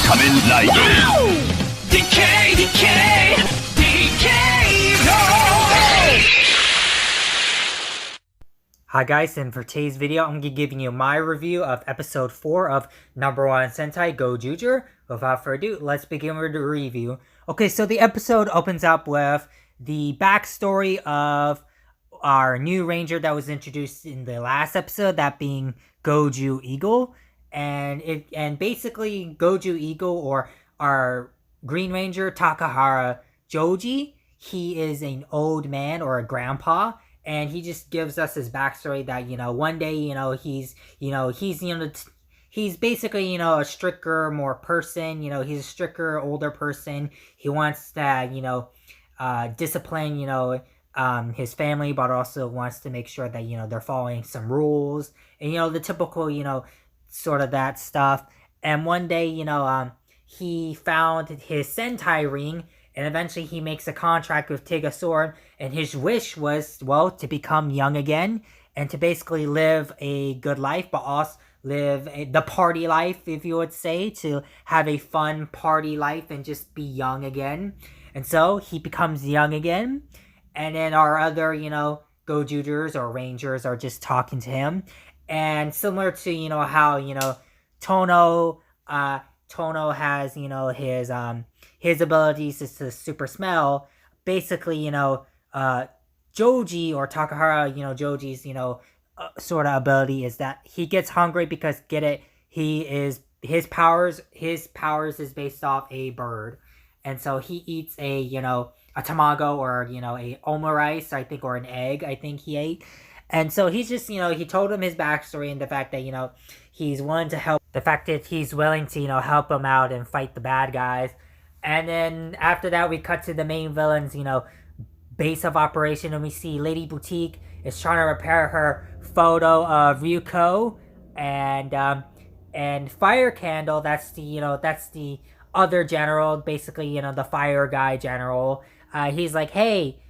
Decay, decay, decay, no! Hi guys, and for today's video, I'm going to be giving you my review of episode 4 of number 1 Sentai Gozyuger. Without further ado, let's begin with the review. Okay, so the episode opens up with the backstory of our new ranger that was introduced in the last episode, that being Gozyuger. And basically Gozyuger, or our Green Ranger Takahara Joji, he is an old man or a grandpa, and he just gives us his backstory that, one day, he's basically, a stricter, more person, he's a stricter, older person. He wants to, discipline, his family, but also wants to make sure that, they're following some rules, and, the typical, sort of that stuff. And one day, he found his Sentai ring, and eventually he makes a contract with Tigasor, and his wish was, well, to become young again, and to basically live a good life, but also live the party life, if you would say, to have a fun party life and just be young again. And so he becomes young again, and then our other, Gozyugers or Rangers are just talking to him. And similar to, how, Tono has, his abilities is to super smell. Basically, Joji, or Takahara, Joji's, sort of ability is that he gets hungry because, get it, his powers is based off a bird. And so he eats a tamago, or, a omurice, I think, or an egg, I think he ate. And so he's just, he told him his backstory, and the fact that, he's willing to help, the fact that he's willing to, help him out and fight the bad guys. And then after that, we cut to the main villain's, base of operation, and we see Lady Boutique is trying to repair her photo of Ryuko, and Fire Candle, that's the other general, basically, the fire guy general. He's like, hey,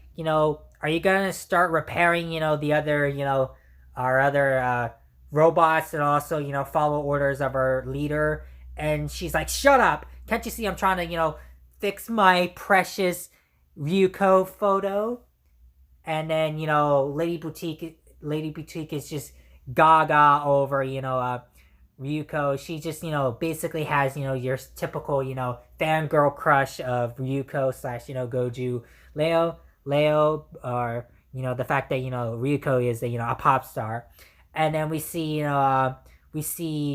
are you gonna start repairing, the other, our other, robots, and also, follow orders of our leader? And she's like, shut up! Can't you see I'm trying to, fix my precious Ryuko photo? And then, Lady Boutique is just gaga over, Ryuko. She just, basically has, your typical, fangirl crush of Ryuko slash, Goju Leo, or, the fact that, Ryuko is a pop star. And then we see,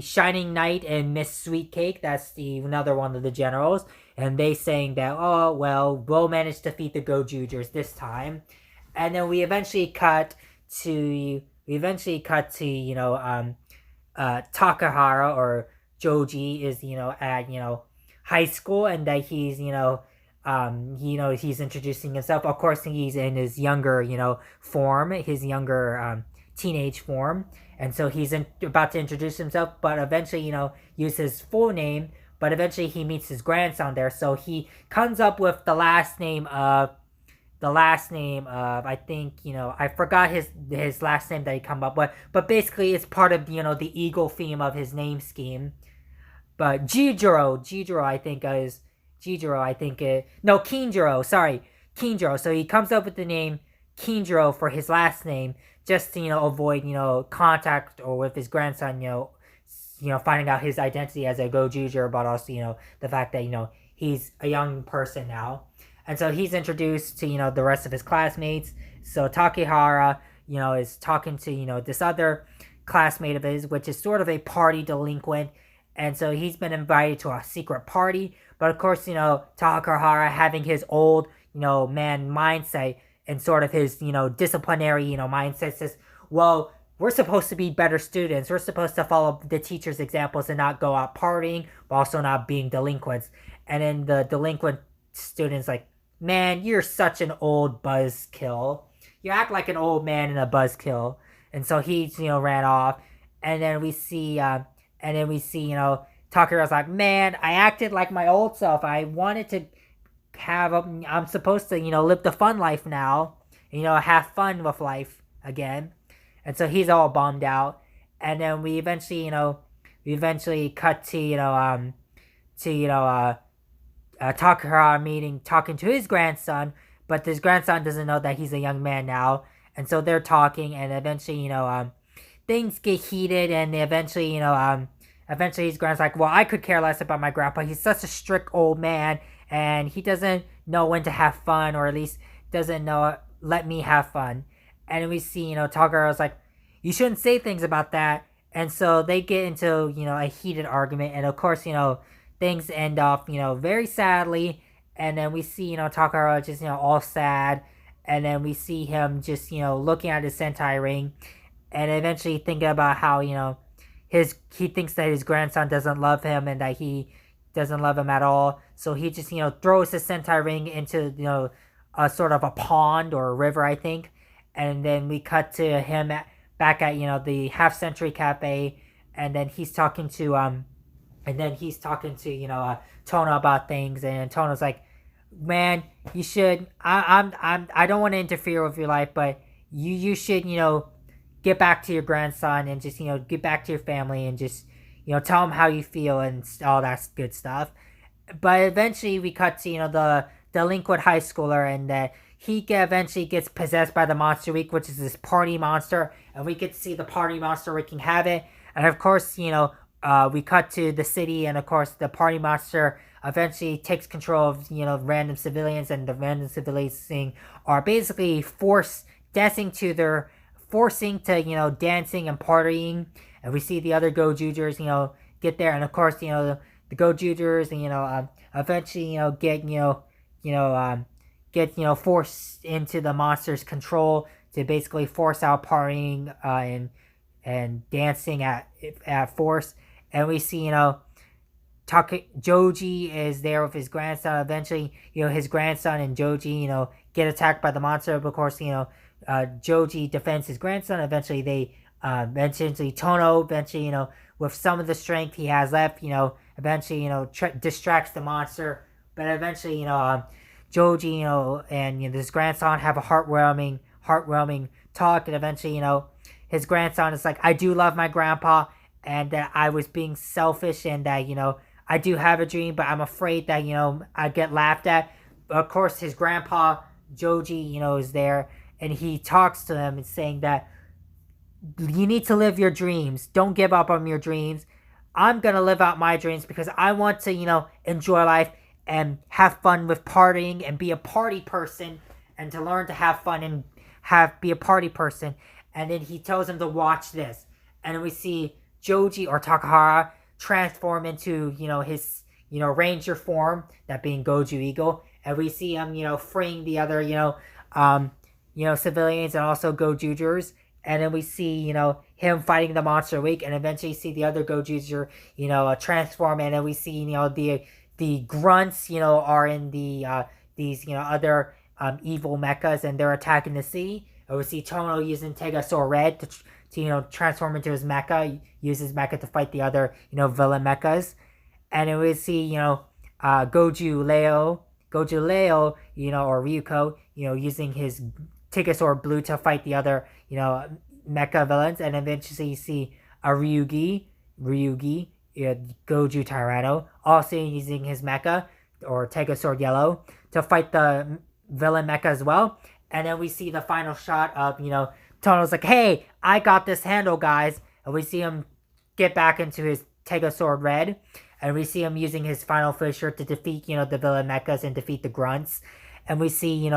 Shining Knight and Miss Sweet Cake, that's another one of the generals, and they saying that, oh, well, we'll manage to defeat the Gozyugers this time. And then we eventually cut to, Takahara, or Joji, is, at, high school, and that he's, he's introducing himself. Of course, he's in his younger, form, his younger, teenage form. And so he's about to introduce himself, but eventually, use his full name, but eventually he meets his grandson there. So he comes up with the last name of, I think, I forgot his last name that he come up with, but basically it's part of, the eagle theme of his name scheme. But Kinjiro, Kinjiro. So he comes up with the name Kinjiro for his last name, just to, avoid, contact or with his grandson, finding out his identity as a Gozyuger, but also, the fact that, he's a young person now. And so he's introduced to, the rest of his classmates. So Takahara, is talking to, this other classmate of his, which is sort of a party delinquent. And so he's been invited to a secret party. But of course, Takahara, having his old, man mindset, and sort of his, disciplinary, mindset, says, well, we're supposed to be better students. We're supposed to follow the teacher's examples and not go out partying, but also not being delinquents. And then the delinquent student's like, man, you're such an old buzzkill. You act like an old man and a buzzkill. And so he, ran off. And then we see, Takahara's like, man, I acted like my old self. I wanted to I'm supposed to, live the fun life now, have fun with life again. And so he's all bummed out. And then we eventually cut to, Takahara meeting, talking to his grandson, but his grandson doesn't know that he's a young man now, and so they're talking, and eventually, things get heated, and eventually his grandson's like, well, I could care less about my grandpa. He's such a strict old man, and he doesn't know when to have fun, or at least doesn't know let me have fun. And we see, Takahara's like, you shouldn't say things about that. And so they get into, a heated argument, and of course, things end off, very sadly. And then we see, Takahara just, all sad. And then we see him just, looking at his Sentai ring, and eventually thinking about how, he thinks that his grandson doesn't love him and that he doesn't love him at all. So he just, throws his Sentai ring into, a sort of a pond or a river, I think. And then we cut to him back at, the Half Century Cafe. And then he's talking to, Tono about things, and Tono's like, man, you should, I don't want to interfere with your life, but you should, get back to your grandson and just, get back to your family and just, tell him how you feel and all that good stuff. But eventually we cut to, the delinquent high schooler, and that he eventually gets possessed by the Monster Week, which is this party monster, and we get to see the party monster wreaking havoc. And of course, we cut to the city, and of course the party monster eventually takes control of, random civilians, and the random civilians are basically forcing to, dancing and partying. And we see the other Gozyugers, get there, and of course, the Gozyugers, eventually, get forced into the monster's control to basically force out partying, and dancing at force. And we see, Joji is there with his grandson. Eventually, his grandson and Joji, get attacked by the monster. But of course, Joji defends his grandson. Eventually, Tono, with some of the strength he has left, eventually, distracts the monster. But eventually, Joji, and his grandson have a heartwarming talk. And eventually, his grandson is like, I do love my grandpa, and that I was being selfish, and that, I do have a dream, but I'm afraid that, I get laughed at. But of course, his grandpa, Joji, is there, and he talks to him and saying that you need to live your dreams. Don't give up on your dreams. I'm going to live out my dreams because I want to, enjoy life and have fun with partying and be a party person, and to learn to have fun and be a party person. And then he tells him to watch this. And we see Joji, or Takahara, transform into, his, ranger form, that being Gozyuger. And we see him, freeing the other, civilians and also Gozyugers. And then we see, him fighting the Monster Week, and eventually see the other Gozyuger, transform. And then we see, the grunts, are in the, these, other, evil mechas, and they're attacking the city. And we see Tono using Tegasaur Red to transform into his mecha, use his mecha to fight the other, villain mechas. And then we see, Goju Leo, or Ryuko, using his Tegasaur Blue to fight the other, mecha villains. And eventually you see a Ryugi, Goju Tyranno, also using his mecha, or Tegasaur Yellow, to fight the villain mecha as well. And then we see the final shot of, Tono's like, hey, I got this handle, guys. And we see him get back into his Tegasaur Red. And we see him using his final fissure to defeat, the villain mechas and defeat the grunts. And we see,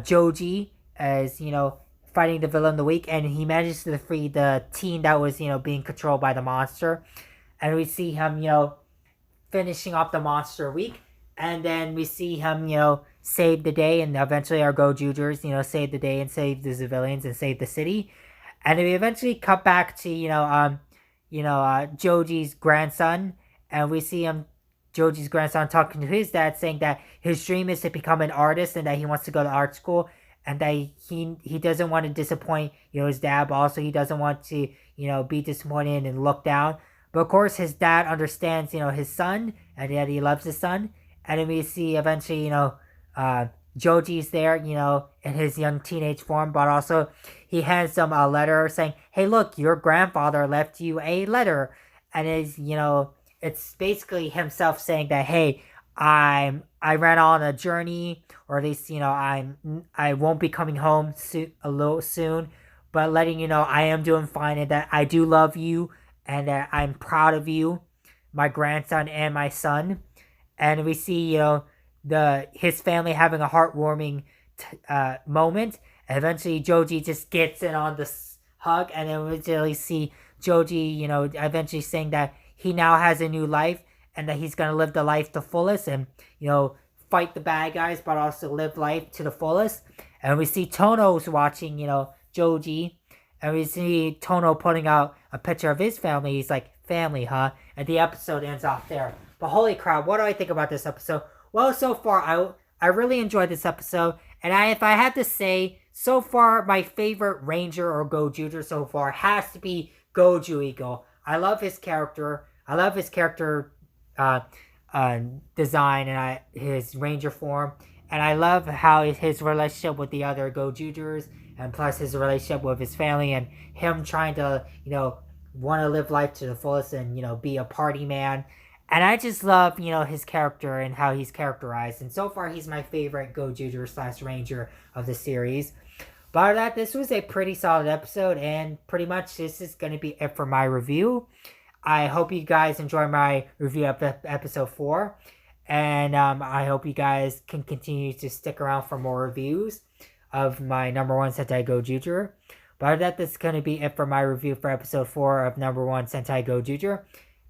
Joji as, fighting the villain of the week. And he manages to free the teen that was, being controlled by the monster. And we see him, finishing off the Monster Week. And then we see him, save the day, and eventually our Gozyugers, save the day and save the civilians and save the city. And then we eventually cut back to, Joji's grandson, and we see Joji's grandson talking to his dad, saying that his dream is to become an artist and that he wants to go to art school, and that he doesn't want to disappoint, his dad, but also he doesn't want to, be disappointed and look down. But of course, his dad understands, his son, and that he loves his son. And then we see eventually, Joji's there, in his young teenage form, but also he hands them a letter saying, hey, look, your grandfather left you a letter. And it's basically himself saying that, hey, I ran on a journey, or at least I won't be coming home a little soon, but letting you know I am doing fine and that I do love you and that I'm proud of you, my grandson and my son. And we see the his family having a heartwarming moment. And eventually, Joji just gets in on this hug, and then we really see Joji, eventually saying that he now has a new life and that he's gonna live the life to fullest, and fight the bad guys, but also live life to the fullest. And we see Tono's watching, Joji, and we see Tono putting out a picture of his family. He's like, "Family, huh?" And the episode ends off there. But holy crap, what do I think about this episode? Well, so far I really enjoyed this episode, and if I had to say, so far my favorite Ranger or Gozyuger so far has to be Gozyuger. I love his character. I love his character uh, design and his Ranger form, and I love how his relationship with the other Gozyugers, and plus his relationship with his family, and him trying to want to live life to the fullest and be a party man. And I just love, his character and how he's characterized. And so far, he's my favorite Gozyuger / Ranger of the series. But other than that, this was a pretty solid episode. And pretty much this is going to be it for my review. I hope you guys enjoy my review of episode 4. And I hope you guys can continue to stick around for more reviews of my number 1 Sentai Gozyuger. But other than that, this is going to be it for my review for episode 4 of number 1 Sentai Gozyuger.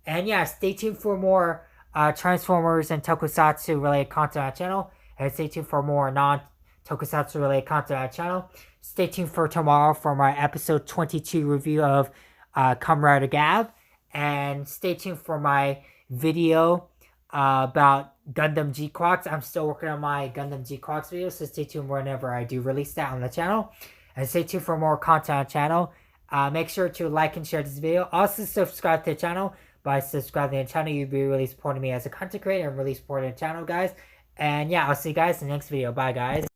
And yeah, stay tuned for more Transformers and Tokusatsu related content on the channel. And stay tuned for more non-Tokusatsu related content on the channel. Stay tuned for tomorrow for my episode 22 review of Kamen Rider Gab. And stay tuned for my video about Gundam G-Quax. I'm still working on my Gundam G-Quax video, so stay tuned whenever I do release that on the channel. And stay tuned for more content on the channel. Make sure to like and share this video. Also subscribe to the channel. By subscribing to the channel, you'll be really supporting me as a content creator and really supporting the channel, guys. And yeah, I'll see you guys in the next video. Bye, guys.